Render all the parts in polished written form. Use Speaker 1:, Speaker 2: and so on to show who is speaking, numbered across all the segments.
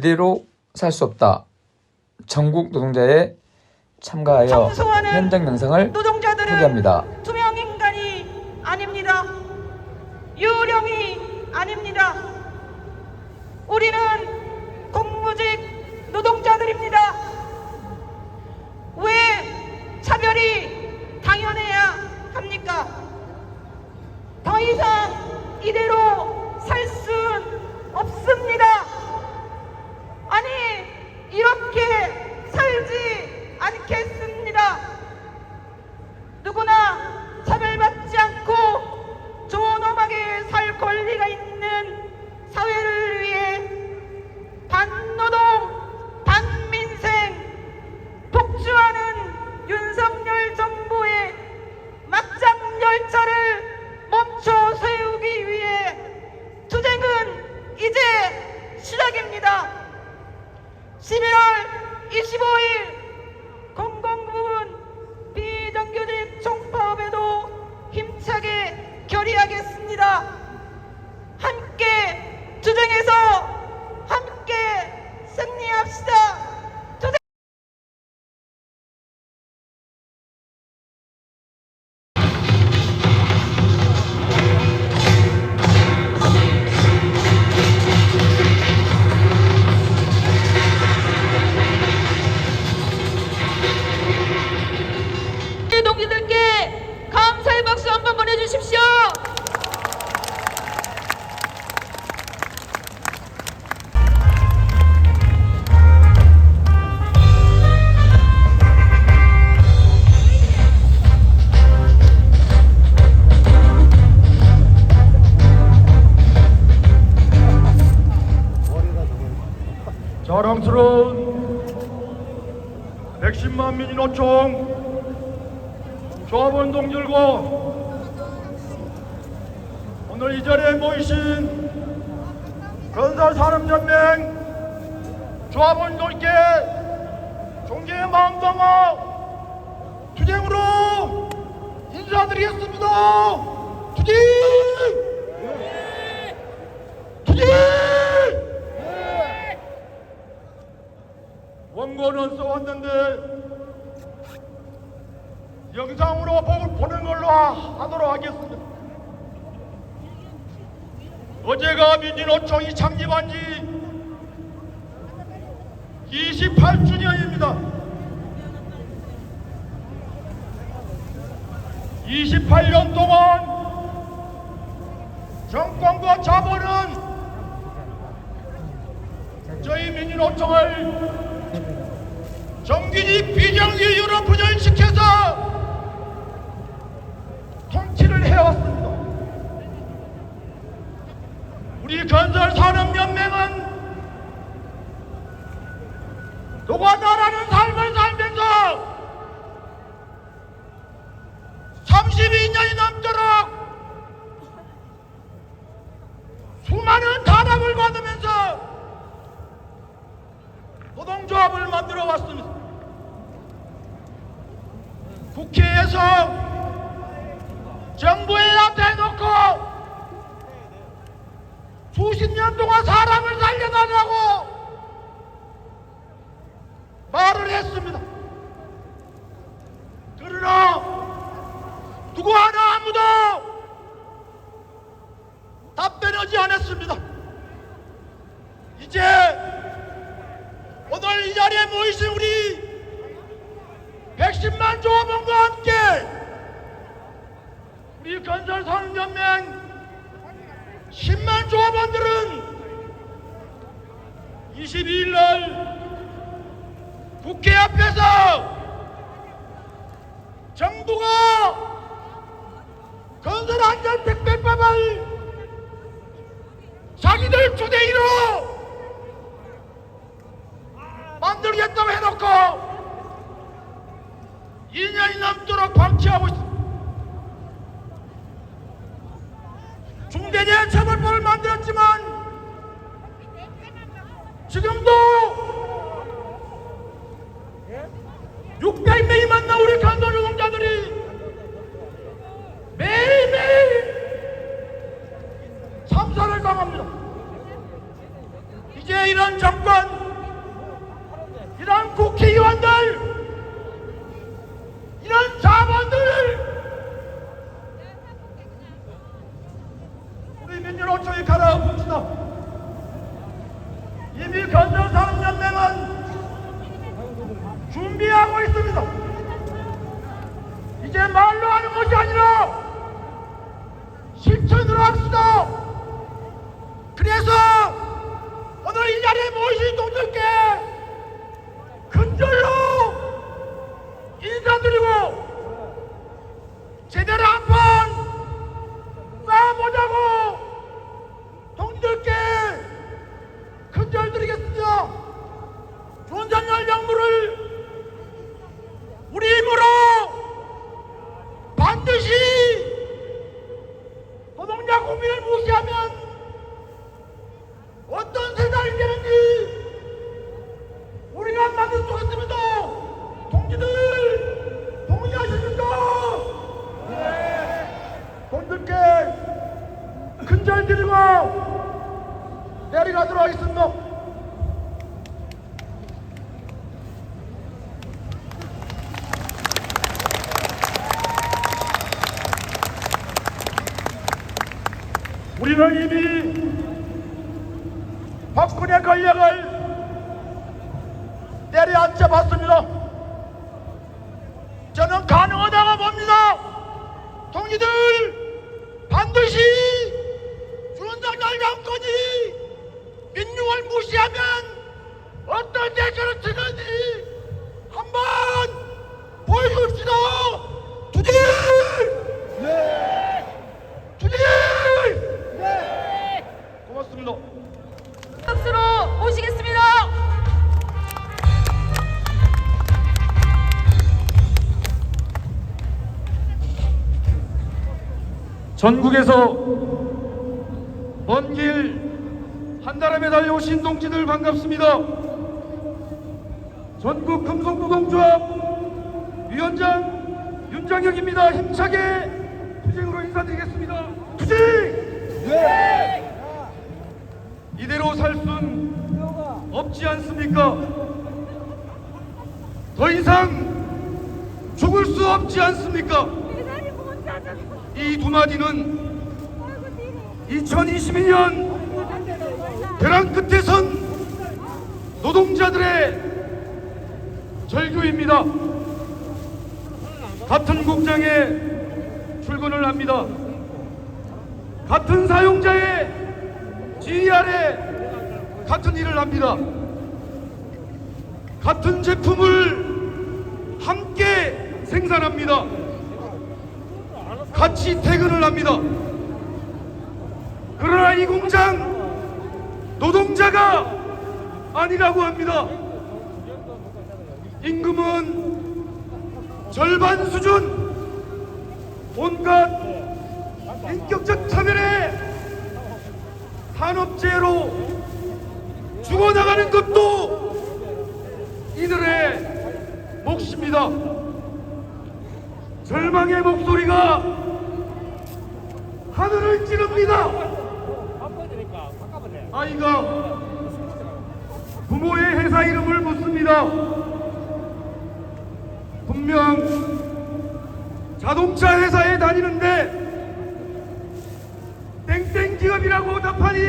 Speaker 1: 이대로 살 수 없다. 전국 노동자에 참가하여 현장 영상을 소개합니다.
Speaker 2: 투명 인간이 아닙니다. 유령이 아닙니다. 우리는 공무직 노동자들입니다. 왜 차별이 당연해야 합니까? 더 이상 이대로 살 수는 없습니다. 아니, 이렇게 살지 않겠습니다. 누구나 차별받지 않고 존엄하게 살 권리가 있는 사회를 위해 반노동, 반민생, 독주하는 윤석열 정부의 막장 열차를 멈춰 세우기 위해 투쟁은 이제 시작입니다. 11월 25일 공공부문 비정규직 총파업에도 힘차게 결의하겠습니다. 함께 투쟁해서 함께 승리합시다. 투쟁! 동지들께 감사의 박수 한번 보내주십시오.
Speaker 3: 자랑스러운 110만 민노총 조합원 동지들과 오늘 이 자리에 모이신 건설산업연맹 조합원들께 존경의 마음 담아 투쟁으로 인사드리겠습니다. 투쟁! 투쟁! 원고는 써왔는데 영상으로 보는 걸로 하도록 하겠습니다. 어제가 민주노총이 창립한 지 28주년입니다. 28년 동안 정권과 자본은 저희 민주노총을 정규직 비정규직으로 분열시켜서 통치를 해왔습니다. 우리 건설산업연맹은 노가다라는 삶을 살면서 32년이 넘도록 수많은 탄압을 받으면서 노동조합을 만들어 왔습니다. 국회에서 정부에 대놓고 수십 년 동안 사람을 살려달라고 말을 했습니다. 그러나 누구 하나 아무도 답변하지 않았습니다. 이제 오늘 이 자리에 모이신 우리 110만 조합원과 함께 우리 건설산업연맹 10만 조합원들은 22일 날 국회 앞에서 정부가 건설안전특별법을 자기들 주대의로 만들겠다고 해놓고 2년이 넘도록 방치하고 있습니다. 중대재해처벌법을 만들었지만 지금도 600명이 만나 우리 건설노동자들이 매일매일 참사를 당합니다. 이제 이런 정권 이제 말로 하는 것이 아니라 실천으로 합시다. 그래서 오늘 이 자리에 모이신 동들께 큰절로 인사드리고 제대로 한판 싸워보자고 동지들께 큰절 드리겠습니다. 준선열 명부를 우리 힘으로 반드시 노동자 고민을 무시하면 어떤 세상이 되는지 우리가 만들 수 있습니다. 동지들 동의하십니까? 네. 동지들께 큰절 드리고 내려가도록 하겠습니다. 우리는 이미 박근혜 권력을 내려앉혀 봤습니다. 저는 가능하다고 봅니다. 동지들 반드시 윤석열 정권이 민중을 무시하면 어떤 대처를 치는지 한번 보여줍시다. 투쟁! 네! 투쟁! 네! 고맙습니다.
Speaker 2: 박수로 모시겠습니다.
Speaker 4: 전국에서 먼 길 한달음에 달려오신 동지들 반갑습니다. 전국 금속노동조합 위원장 윤장혁입니다. 힘차게 투쟁으로 인사드리겠습니다. 투쟁! 네! 이대로 살 순 없지 않습니까? 더 이상 죽을 수 없지 않습니까? 이 두 마디는 2022년 벼랑 끝에 선 노동자들의 절규입니다. 같은 공장에 출근을 합니다. 같은 사용자의 지휘 아래 같은 일을 합니다. 같은 제품을 함께 생산합니다. 같이 퇴근을 합니다. 그러나 이 공장 노동자가 아니라고 합니다. 임금은 절반 수준, 온갖 인격적 차별의 산업재해로 죽어나가는 것도 이들의 몫입니다. 절망의 목소리가 하늘을 찌릅니다. 아이가 부모의 회사 이름을 묻습니다. 분명 자동차 회사에 다니는데 땡땡 기업이라고 답하니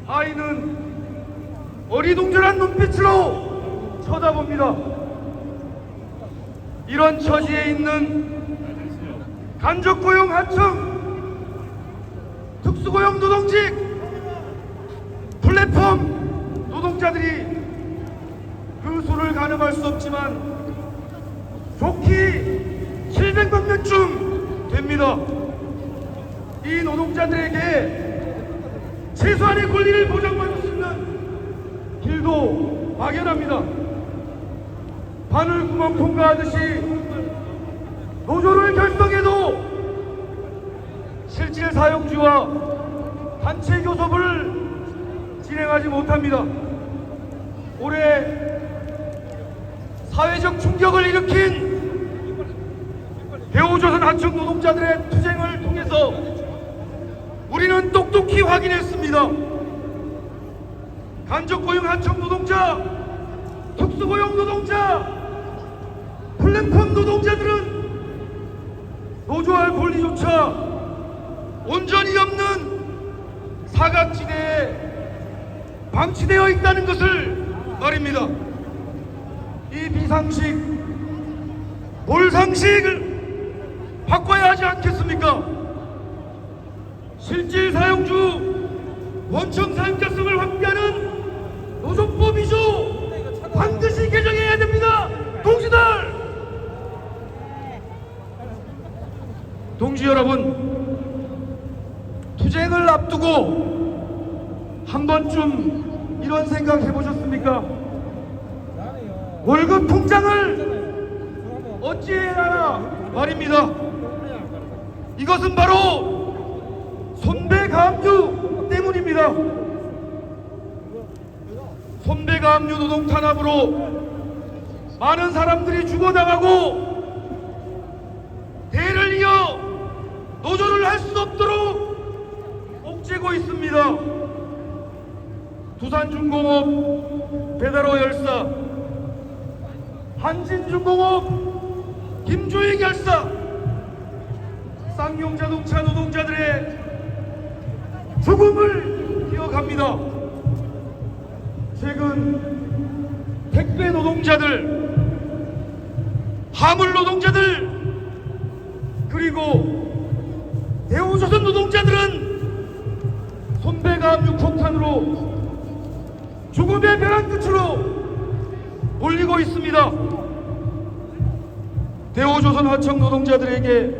Speaker 4: 아이는 어리둥절한 눈빛으로 쳐다봅니다. 이런 처지에 있는 간접고용 하청, 특수고용 노동직, 플랫폼 노동자들이 그 수를 가늠할 수 없지만 좋기 700만 명쯤 됩니다. 이 노동자들에게 최소한의 권리를 보장받을 수 있는 길도 막연합니다. 바늘 구멍 통과하듯이 노조를 결성해도 실질 사용주와 단체 교섭을 진행하지 못합니다. 올해 사회적 충격을 일으킨 대우조선 하청 노동자들의 투쟁을 통해서 우리는 똑똑히 확인했습니다. 간접고용 하청 노동자, 특수고용 노동자, 플랫폼 노동자들은 노조할 권리조차 온전히 없는 사각지대에 방치되어 있다는 것을 말입니다. 이 비상식 볼상식을 바꿔야 하지 않겠습니까? 실질 사용주 원청 사용자성을 확대하는 노조법이죠. 반드시 개정해야 됩니다. 동지들! 동지 여러분, 투쟁을 앞두고 한 번쯤 이런 생각 해보셨습니까? 월급 통장을 어찌해야 하나 말입니다. 이것은 바로 손배가압류 때문입니다. 손배가압류 노동 탄압으로 많은 사람들이 죽어나가고 대를 이어 노조를 할 수 없도록 옥죄고 있습니다. 두산중공업 배달호 열사, 한진중공업 김조익 열사, 쌍용자동차 노동자들의 죽음을 기억합니다. 최근 택배 노동자들, 화물 노동자들, 그리고 대우조선 노동자들은 손배가압류 폭탄으로 죽음의 벼랑 끝으로 몰리고 있습니다. 대우조선 하청 노동자들에게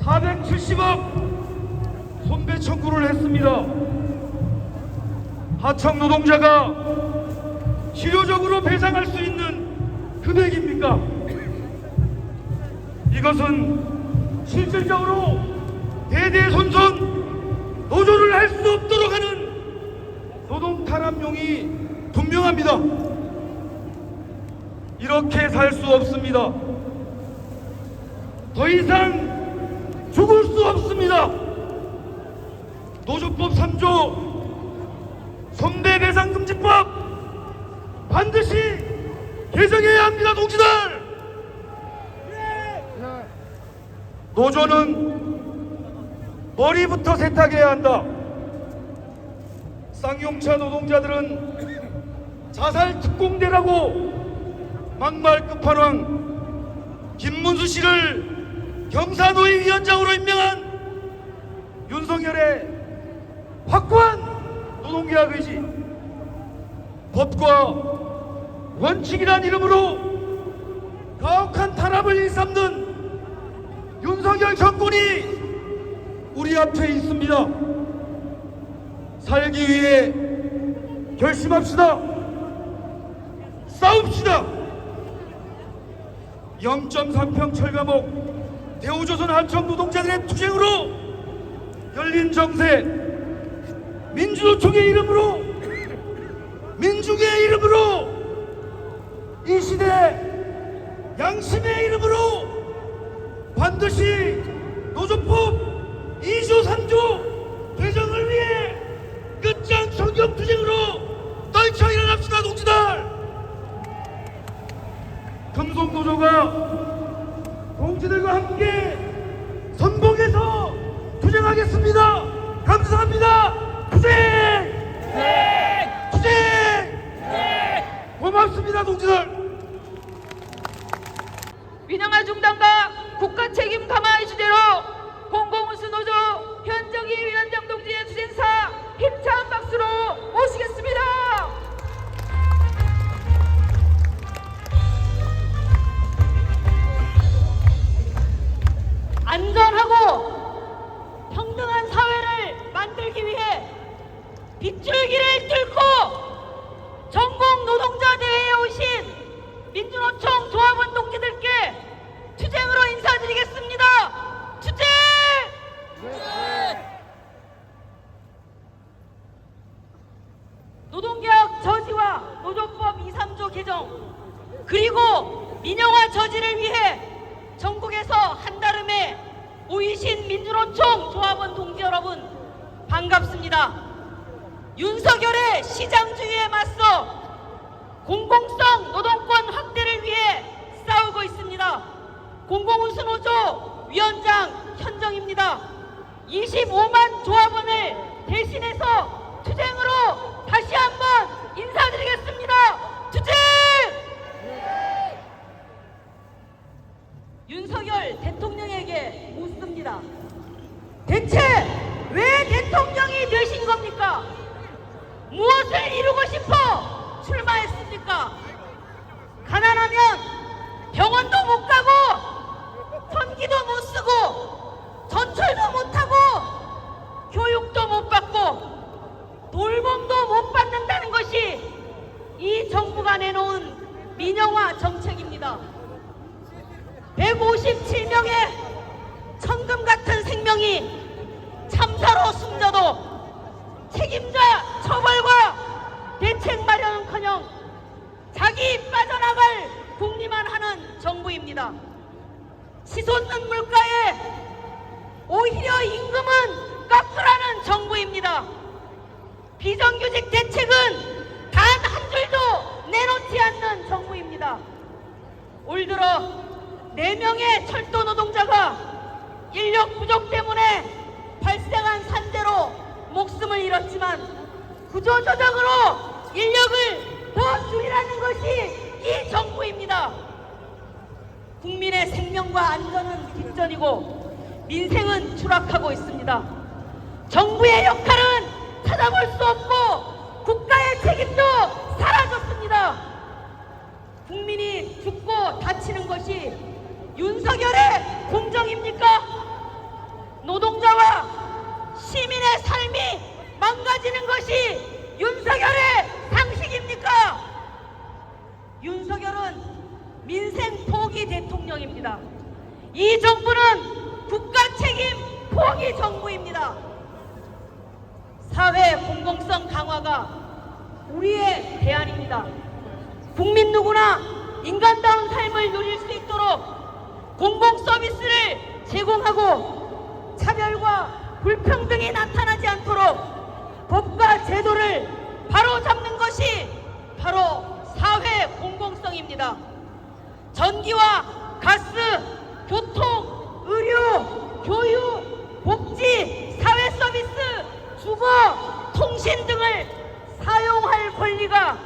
Speaker 4: 470억 손배 청구를 했습니다. 하청 노동자가 실효적으로 배상할 수 있는 금액입니까? 이것은 실질적으로 대대손손 노조를 할 수 없도록 하는 노동 탄압용이 분명합니다. 이렇게 살 수 없습니다. 더 이상 죽을 수 없습니다. 노조법 3조 손배배상금지법 반드시 개정해야 합니다. 동지들! 노조는 머리부터 세탁해야 한다. 쌍용차 노동자들은 자살 특공대라고 막말 끝판왕 김문수 씨를 경사노위 위원장으로 임명한 윤석열의 확고한 노동계약 의지, 법과 원칙이란 이름으로 가혹한 탄압을 일삼는 윤석열 정권이 우리 앞에 있습니다. 살기 위해 결심합시다. 싸웁시다. 0.3평 철감옥 대우조선 하청 노동자들의 투쟁으로 열린 정세, 민주노총의 이름으로, 민중의 이름으로, 이 시대 양심의 이름으로 반드시 노조법 2조 3조 개정을 위해 끝장 성경 투쟁으로 떨쳐 일어납시다. 동지들! 금속노조가 동지들과 함께 선봉해서 투쟁하겠습니다. 감사합니다. 투쟁! 투쟁! 고맙습니다. 동지들!
Speaker 2: 민영화 중단과 국가 책임 강화의 주제로 공공운수 노조 현정희 위원장 동지의 투쟁사 힘찬 박수로 모시겠습니다.
Speaker 5: 안전하고 평등한 사회를 만들기 위해 빗줄기를 뚫고 전국 노동자 대회에 오신 민주노총 조합원 동지들께 투쟁으로 인사드리겠습니다. 투쟁! 노동계약 저지와 노조법 2, 3조 개정, 그리고 민영화 저지를 위해 전국에서 한달음에 모이신 민주노총 조합원 동지 여러분, 반갑습니다. 윤석열의 시장주의에 맞서 공공성 노동권 확대를 위해 싸우고 있습니다. 공공운수노조 위원장 현정입니다. 25만 조합원을 대신해서 투쟁으로 다시 한번 인사드리겠습니다. 투쟁! 윤석열 대통령에게 묻습니다. 대체 왜 대통령이 되신 겁니까? 무엇을 이루고 싶어 출마했습니까? 가난하면 병원도 못 가고 전기도 못 쓰고 전철도 못 타고 교육도 못 받고 돌봄도 못 받는다는 것이 이 정부가 내놓은 민영화 정책입니다. 157명의 천금 같은 생명이 참사로 숨져도 책임자 처벌과 대책 마련은커녕 자기 빠져나갈 궁리만 하는 정부입니다. 치솟는 물가에 오히려 임금은 깎으라는 정부입니다. 비정규직 대책은 단 한 줄도 내놓지 않는 정부입니다. 올 들어 4명의 철도 노동자가 인력 부족 때문에 발생한 산재로 목숨을 잃었지만 구조조정으로 인력을 더 줄이라는 것이 이 정부입니다. 국민의 생명과 안전은 뒷전이고 민생은 추락하고 있습니다. 정부의 역할은 찾아볼 수 없고 국가의 책임도 사라졌습니다. 국민이 죽고 다치는 것이 윤석열의 공정입니까? 노동자와 시민의 삶이 망가지는 것이 윤석열의 상식입니까? 윤석열은 민생 포기 대통령입니다. 이 정부는 국가 책임 포기 정부입니다. 사회 공공성 강화가 우리의 대안입니다. 국민 누구나 인간다운 삶을 누릴 수 있도록 공공 서비스를 제공하고 차별과 불평등이 나타나지 않도록 법과 제도를 바로잡는 것이 바로 사회 공공성입니다. 전기와 가스, 교통, 의료, 교육, 복지, 사회 서비스, 주거, 통신 등을 사용할 권리가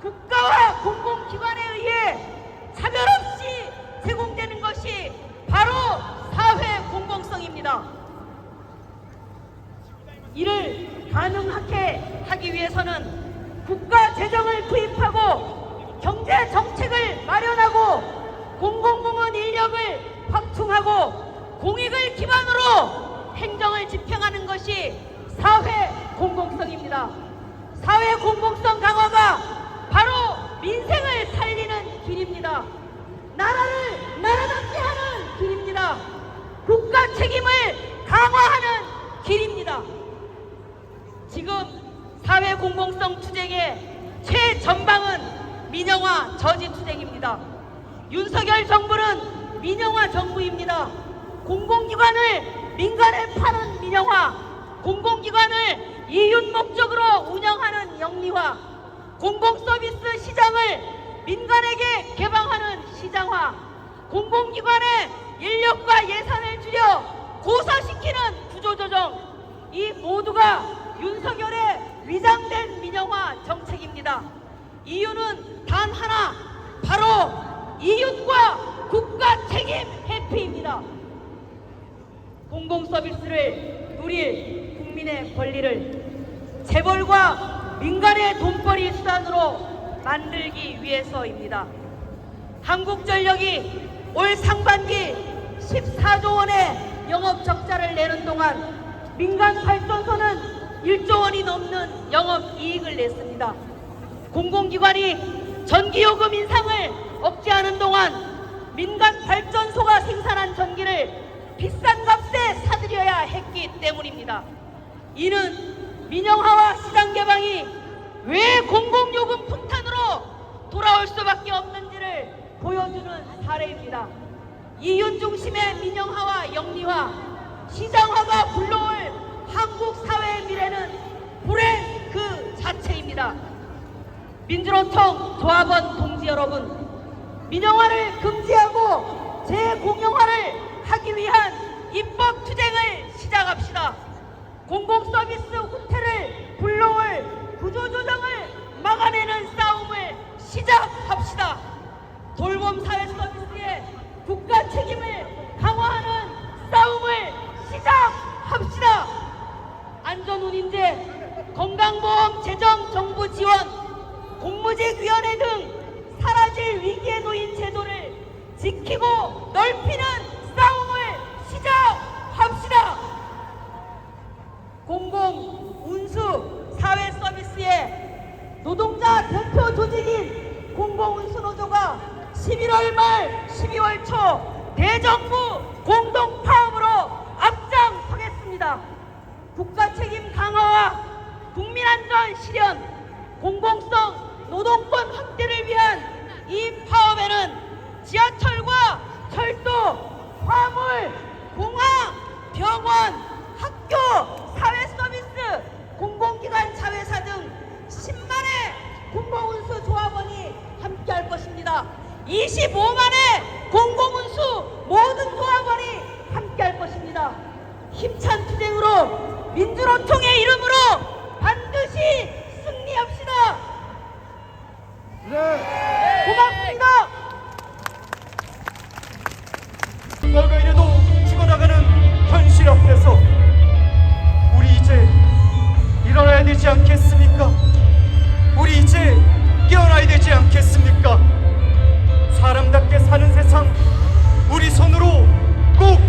Speaker 5: 국가와 공공기관에 의해 차별 없이 제공되는 것이 바로 사회 공공성입니다. 이를 가능하게 하기 위해서는 국가 재정을 투입하고 경제 정책을 마련하고 공공부문 인력을 확충하고 공익을 기반으로 행정을 집행하는 것이 사회 공공성입니다. 사회 공공성 강화가 바로 민생을 살리는 길입니다. 나라를 나라답게 하는 길입니다. 국가 책임을 강화하는 길입니다. 지금 사회 공공성 투쟁의 최전방은 민영화 저지 투쟁입니다. 윤석열 정부는 민영화 정부입니다. 공공기관을 민간에 파는 민영화, 공공기관을 이윤 목적으로 운영하는 영리화, 공공서비스 시장을 민간에게 개방하는 시장화, 공공기관의 인력과 예산을 줄여 고사시키는 구조조정, 이 모두가 윤석열의 위장된 민영화 정책입니다. 이유는 단 하나, 바로 이윤과 국가 책임 회피입니다. 공공서비스를 누릴 국민의 권리를 재벌과 민간의 돈벌이 수단으로 만들기 위해서입니다. 한국전력이 올 상반기 14조 원의 영업 적자를 내는 동안 민간 발전소는 1조 원이 넘는 영업 이익을 냈습니다. 공공기관이 전기요금 인상을 억제하는 동안 민간 발전소가 생산한 전기를 비싼 값에 사들여야 했기 때문입니다. 이는 민영화와 시장 개방이 왜 공공요금 폭탄으로 돌아올 수밖에 없는지를 보여주는 사례입니다. 이윤 중심의 민영화와 영리화, 시장화가 불러올 한국 사회의 미래는 불행 그 자체입니다. 민주노총 조합원 동지 여러분, 민영화를 금지하고 재공영화를 하기 위한 입법 투쟁을 시작합시다. 공공서비스 후퇴를 불러올 구조조정을 막아내는 싸움을 시작합시다. 돌봄 사회 서비스에 국가 책임을 건강보험 재정 정부 지원, 공무직위원회 등 사라질 위기에 놓인 제도를 지키고 넓히는 싸움을 시작합시다. 공공운수 사회서비스의 노동자 대표 조직인 공공운수노조가 11월 말 12월 초 대정부 공동파업으로 앞장서겠습니다. 국가책임 강화와 국민안전 실현, 공공성 노동권 확대를 위한 이 파업에는 지하철과 철도, 화물, 공항, 병원, 학교, 사회서비스, 공공기관 자회사 등 10만의 공공운수 조합원이 함께할 것입니다. 25만의 공공운수 모든 조합원이 함께할 것입니다. 힘찬 투쟁으로 민주노총의 이름으로 반드시 승리합시다. 고맙습니다.
Speaker 3: 뭐가 이래도 죽어나가는 현실 앞에서 우리 이제 일어나야 되지 않겠습니까? 우리 이제 깨어나야 되지 않겠습니까? 사람답게 사는 세상 우리 손으로 꼭